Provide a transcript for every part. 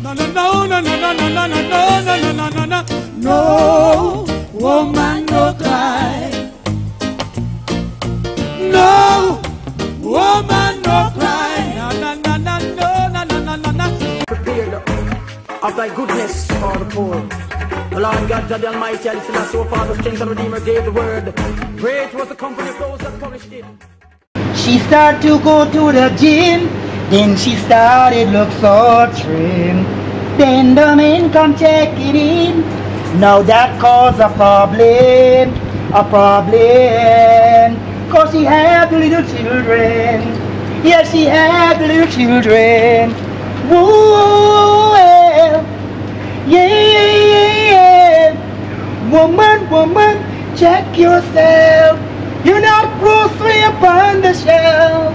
No, no, no, no, no, no, no, no, no, no, no, no, no. No, woman, no cry. No, woman, no cry. No, no, no, no, no, no, no, no, no. Prepared of thy goodness for the poor. The Lord God, God the Almighty, I listen so far the strength of the Redeemer gave the word. Great was the company of those that published it. She started to go to the gym, then she started look so trim. Then the men come checking in, now that caused a problem, cause she had the little children, yeah, she had the little children. Whoa, yeah, woman, woman, check yourself. You're not grocery upon the shelf.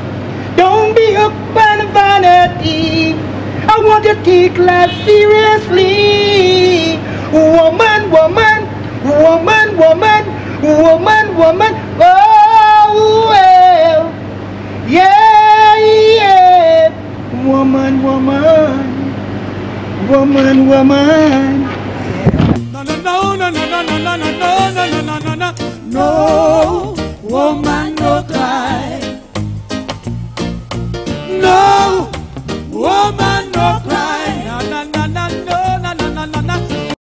Don't be up on vanity. I want you to take life seriously. Woman, woman, woman, woman, woman, woman. Oh, well. Yeah, yeah. Woman, woman, woman, woman. No, no, no, no, no, no, no, no, no, no, no, no, no, no. No, woman, no cry.